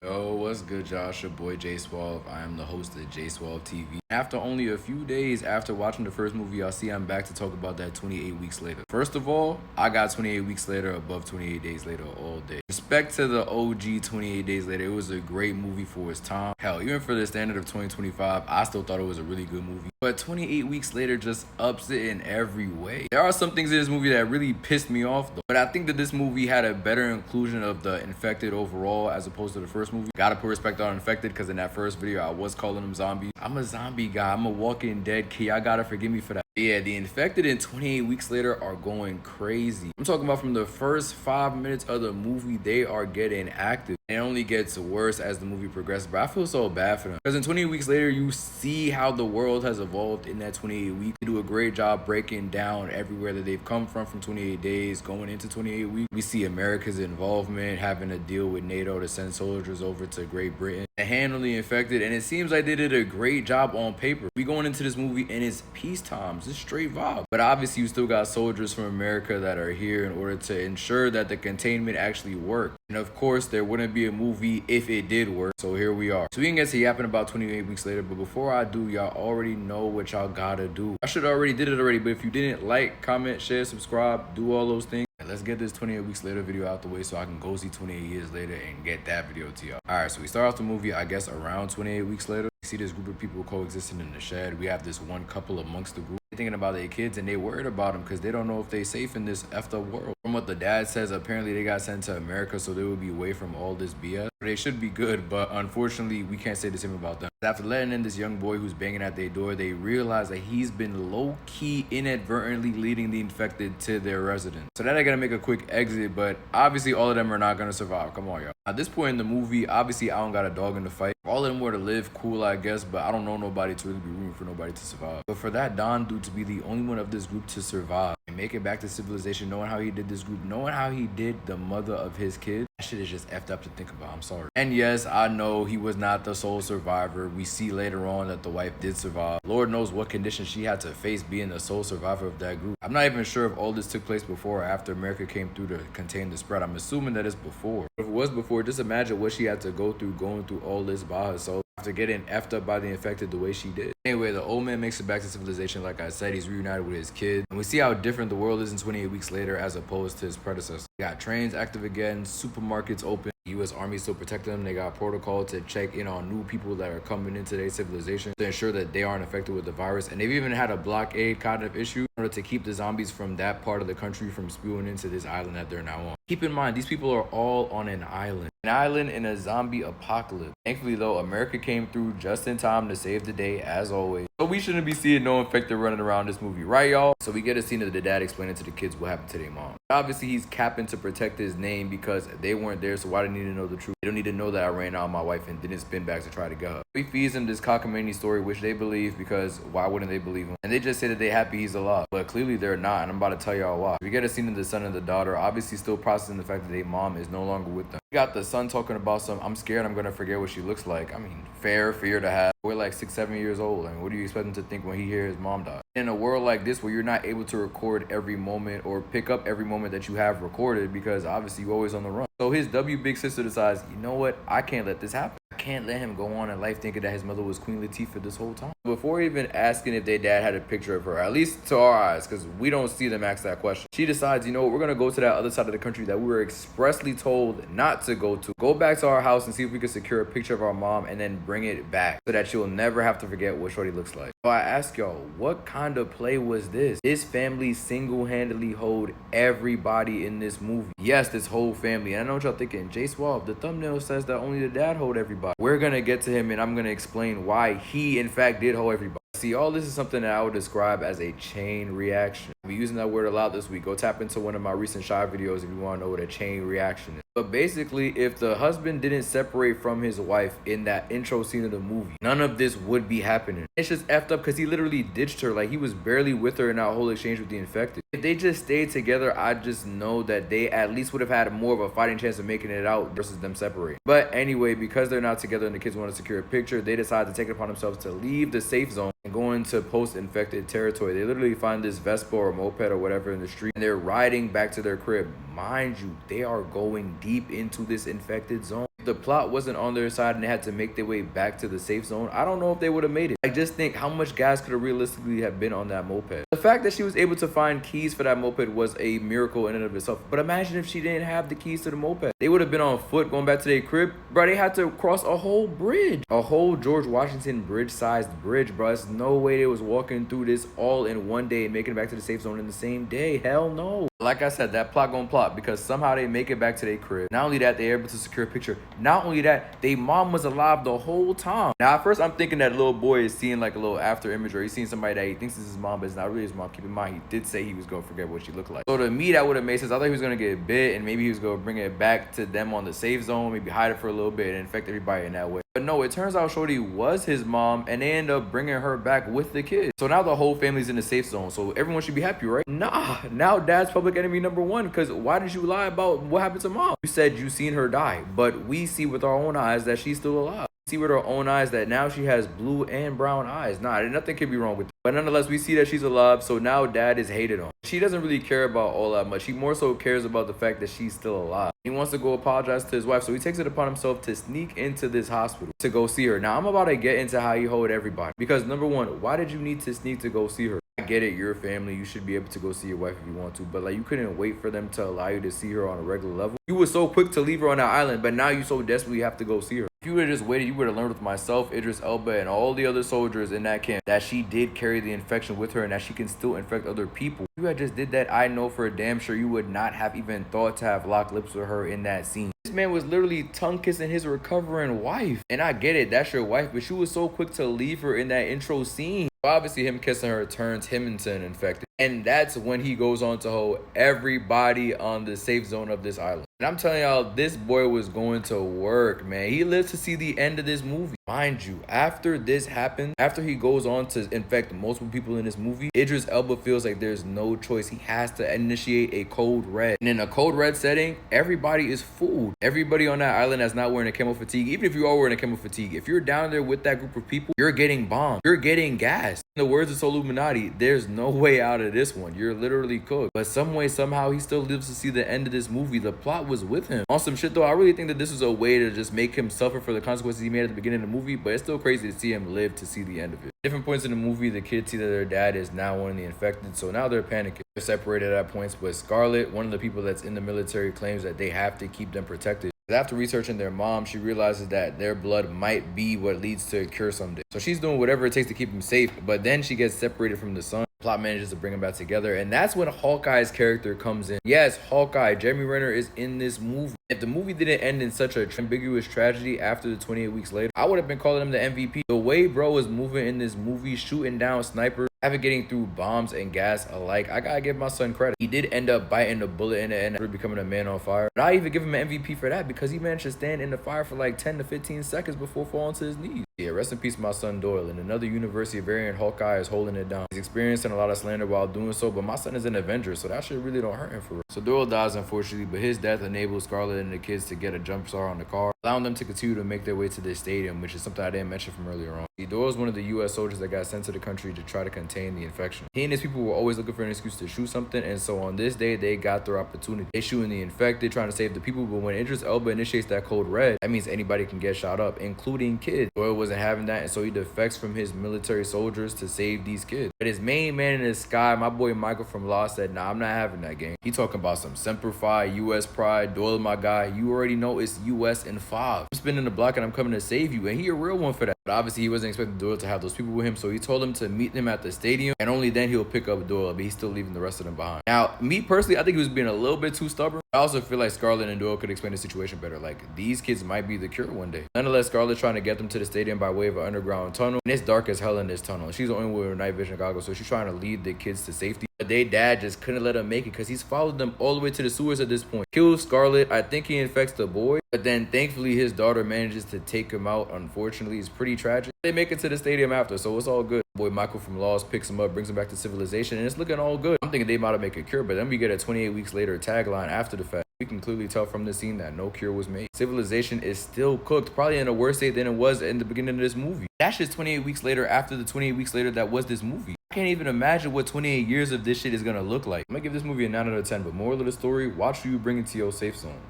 Yo, what's good, Josh? Your boy J Swalv. I am the host of J Swalv TV. After only a few days after watching the first movie, y'all see I'm back to talk about that 28 weeks later. First of all, I got 28 weeks later above 28 days later all day. Respect to the OG 28 days later. It was a great movie for its time. Hell, even for the standard of 2025, I still thought it was a really good movie. But 28 weeks later just ups it in every way. There are some things in this movie that really pissed me off though. But I think that this movie had a better inclusion of the infected overall as opposed to the first movie. Gotta put respect on infected because in that first video I was calling them zombies. I'm a zombie guy. I'm a walking dead kid. Y'all gotta forgive me for that. Yeah, the infected in 28 weeks later are going crazy. I'm talking about from the first 5 minutes of the movie, they are getting active. It only gets worse as the movie progresses, but I feel so bad for them. Because in 28 weeks later, you see how the world has evolved in that 28 weeks. They do a great job breaking down everywhere that they've come from 28 days going into 28 weeks. We see America's involvement, having to deal with NATO to send soldiers over to Great Britain to handle the infected, and it seems like they did a great job on paper. We going into this movie and it's peacetime. It's straight vibe. But obviously you still got soldiers from America that are here in order to ensure that the containment actually worked. And of course, there wouldn't be a movie if it did work. So here we are. So we can get to yapping about 28 weeks later. But before I do, y'all already know what y'all gotta do. I should already did it already. But if you didn't, like, comment, share, subscribe, do all those things. And let's get this 28 weeks later video out the way so I can go see 28 years later and get that video to y'all. Alright, so we start off the movie, I guess, around 28 weeks later. We see this group of people coexisting in the shed. We have this one couple amongst the group. They're thinking about their kids and they worried about them because they don't know if they're safe in this effed up world. From what the dad says, apparently they got sent to America so they will be away from all this BS. They should be good, but unfortunately we can't say the same about them. After letting in this young boy who's banging at their door, they realize that he's been low-key inadvertently leading the infected to their residence. So then they're gonna make a quick exit, but obviously all of them are not gonna survive. Come on, y'all. At this point in the movie, obviously I don't got a dog in the fight. If all of them were to live, cool, I guess, but I don't know nobody to really be rooting for nobody to survive. But for that Don dude to be the only one of this group to survive and make it back to civilization, knowing how he did this group, knowing how he did the mother of his kid, that shit is just effed up to think about. I'm sorry. And yes, I know he was not the sole survivor. We see later on that the wife did survive. Lord knows what conditions she had to face being the sole survivor of that group. I'm not even sure if all this took place before or after America came through to contain the spread. I'm assuming that it's before. If it was before, just imagine what she had to go through going through all this by herself after getting effed up by the infected the way she did. Anyway, the old man makes it back to civilization. Like I said, he's reunited with his kid. And we see how different the world is in 28 weeks later as opposed to his predecessor. We got trains active again, supermarkets open. The U.S. Army still protecting them. They got protocol to check in on new people that are coming into their civilization to ensure that they aren't affected with the virus. And they've even had a blockade kind of issue in order to keep the zombies from that part of the country from spewing into this island that they're now on. Keep in mind, these people are all on an island. An island in a zombie apocalypse. Thankfully, though, America came through just in time to save the day, as always. So we shouldn't be seeing no infected running around this movie, right, y'all? So we get a scene of the dad explaining to the kids what happened to their mom. Obviously, he's capping to protect his name because they weren't there, so why do they need to know the truth? They don't need to know that I ran out on my wife and didn't spin back to try to get her. He feeds them this cockamamie story, which they believe because why wouldn't they believe him? And they just say that they're happy he's alive. But clearly they're not, and I'm about to tell y'all why. We get a scene of the son and the daughter, obviously still processing the fact that their mom is no longer with them. We got the son talking about I'm scared I'm gonna forget what she looks like. I mean, fair fear to have. We're like 6, 7 years old. I mean, what do you expect him to think when he hears his mom die? In a world like this where you're not able to record every moment or pick up every moment that you have recorded because obviously you're always on the run. So his W big sister decides, you know what? I can't let this happen. I can't let him go on in life thinking that his mother was Queen Latifah this whole time. Before even asking if their dad had a picture of her, at least to our eyes, because we don't see them ask that question, she decides, you know what, we're going to go to that other side of the country that we were expressly told not to go to. Go back to our house and see if we can secure a picture of our mom and then bring it back so that she'll never have to forget what Shorty looks like. So I ask y'all, what kind of play was this? This family single-handedly hoed everybody in this movie. Yes, this whole family. And I know what y'all thinking, J Swalv, the thumbnail says that only the dad hoed everybody. We're going to get to him and I'm going to explain why he in fact did hoe everybody. See, all this is something that I would describe as a chain reaction. I'll be using that word a lot this week. Go tap into one of my recent shy videos if you want to know what a chain reaction is. But basically, if the husband didn't separate from his wife in that intro scene of the movie, none of this would be happening. It's just effed up because he literally ditched her. Like, he was barely with her in that whole exchange with the infected. If they just stayed together, I just know that they at least would have had more of a fighting chance of making it out versus them separating. But anyway, because they're not together and the kids want to secure a picture, they decide to take it upon themselves to leave the safe zone and go into post-infected territory. They literally find this Vespa or moped or whatever in the street and they're riding back to their crib. Mind you, they are going deep into this infected zone. If the plot wasn't on their side and they had to make their way back to the safe zone, I don't know if they would have made it. Like, just think how much gas could have realistically have been on that moped. The fact that she was able to find keys for that moped was a miracle in and of itself. But imagine if she didn't have the keys to the moped. They would have been on foot going back to their crib. Bro, they had to cross a whole bridge. A whole George Washington bridge-sized bridge, bro. There's no way they was walking through this all in one day and making it back to the safe zone in the same day. Hell no. Like I said, that plot gonna plot because somehow they make it back to their crib. Not only that, they're able to secure a picture. Not only that, their mom was alive the whole time. Now, at first, I'm thinking that little boy is seeing like a little after image, or he's seeing somebody that he thinks is his mom, but it's not really his mom. Keep in mind, he did say he was gonna forget what she looked like. So to me, that would have made sense. I thought he was gonna get bit, and maybe he was gonna bring it back to them on the safe zone, maybe hide it for a little bit and infect everybody in that way. But no, it turns out Shorty was his mom, and they end up bringing her back with the kid. So now the whole family's in the safe zone, so everyone should be happy, right? Nah, now dad's public enemy number one, because why did you lie about what happened to mom? You said you seen her die, but we see with our own eyes that she's still alive. See with our own eyes that now she has blue and brown eyes. Nah, nothing could be wrong with that. But nonetheless, we see that she's alive, so now dad is hated on. She doesn't really care about all that much. He more so cares about the fact that she's still alive. He wants to go apologize to his wife, so he takes it upon himself to sneak into this hospital to go see her. Now, I'm about to get into how he hoed everybody. Because number one, why did you need to sneak to go see her? I get it, you're a family, you should be able to go see your wife if you want to, but like, you couldn't wait for them to allow you to see her on a regular level. You were so quick to leave her on that island, but now you so desperately have to go see her. If you would have just waited, you would have learned with myself, Idris Elba, and all the other soldiers in that camp that she did carry the infection with her and that she can still infect other people. If you had just did that, I know for a damn sure you would not have even thought to have locked lips with her in that scene. This man was literally tongue kissing his recovering wife. And I get it, that's your wife, but you was so quick to leave her in that intro scene. Obviously, him kissing her turns him into an infected. And that's when he goes on to hold everybody on the safe zone of this island. And I'm telling y'all, this boy was going to work, man. He lived to see the end of this movie. Mind you, after this happened, after he goes on to infect multiple people in this movie, Idris Elba feels like there's no choice. He has to initiate a code red. And in a code red setting, everybody is fooled. Everybody on that island that's not wearing a camo fatigue, even if you are wearing a camo fatigue, if you're down there with that group of people, you're getting bombed. You're getting gassed. In the words of Illuminati, there's no way out of this one. You're literally cooked. But some way, somehow, he still lives to see the end of this movie. The plot was with him. On some shit though, I really think that this was a way to just make him suffer for the consequences he made at the beginning of the movie, but it's still crazy to see him live to see the end of it. Different points in the movie, the kids see that their dad is now one of the infected, so now they're panicking. They're separated at points, but Scarlett, one of the people that's in the military, claims that they have to keep them protected. After researching their mom, she realizes that their blood might be what leads to a cure someday. So she's doing whatever it takes to keep him safe, but then she gets separated from the son. Plot manages to bring them back together, and that's when Hawkeye's character comes in. Yes, Hawkeye, Jeremy Renner is in this movie. If the movie didn't end in such a ambiguous tragedy after the 28 weeks later, I would have been calling him the MVP. The way bro was moving in this movie, shooting down snipers, navigating through bombs and gas alike, I gotta give my son credit. He did end up biting the bullet in the end and becoming a man on fire. And I even give him an MVP for that because he managed to stand in the fire for like 10 to 15 seconds before falling to his knees. Yeah, rest in peace my son Doyle. And another University variant, Hawkeye, is holding it down. He's experiencing a lot of slander while doing so, but my son is an Avenger, so that shit really don't hurt him for real. So Doyle dies unfortunately, but his death enables Scarlett and the kids to get a jump start on the car, allowing them to continue to make their way to this stadium, which is something I didn't mention from earlier on. Doyle is one of the U.S. soldiers that got sent to the country to try to contain the infection. He and his people were always looking for an excuse to shoot something, and so on this day, they got their opportunity. They shooting the infected, trying to save the people, but when Idris Elba initiates that code red, that means anybody can get shot up, including kids. Doyle wasn't having that, and so he defects from his military soldiers to save these kids. But his main man in the sky, my boy Michael from Law, said, nah, I'm not having that game. He talking about some Semper Fi, U.S. pride, Doyle my guy. You already know it's U.S. and 5. I'm spinning the block and I'm coming to save you, and he a real one for that. But obviously he wasn't expecting Doyle to have those people with him, so he told him to meet him at the stadium, and only then he'll pick up Doyle, but he's still leaving the rest of them behind. Now, me personally, I think he was being a little bit too stubborn. I also feel like Scarlett and Doyle could explain the situation better. Like, these kids might be the cure one day. Nonetheless, Scarlett's trying to get them to the stadium by way of an underground tunnel, and it's dark as hell in this tunnel. She's the only one with night vision goggles, so she's trying to lead the kids to safety. But their dad just couldn't let them make it because he's followed them all the way to the sewers at this point. Kills Scarlett. I think he infects the boy, but then thankfully his daughter manages to take him out. Unfortunately, it's pretty tragic. They make it to the stadium after, so it's all good. Boy Michael from Laws picks him up, brings him back to civilization, and it's looking all good. I'm thinking they might have made a cure, but then we get a 28 weeks later tagline after the fact. We can clearly tell from the scene that no cure was made. Civilization is still cooked, probably in a worse state than it was in the beginning of this movie. That's just 28 weeks later after the 28 weeks later that was this movie. I can't even imagine what 28 years of this shit is gonna look like. I'm gonna give this movie a 9 out of 10, but moral of the story, watch who you bring into your safe zone.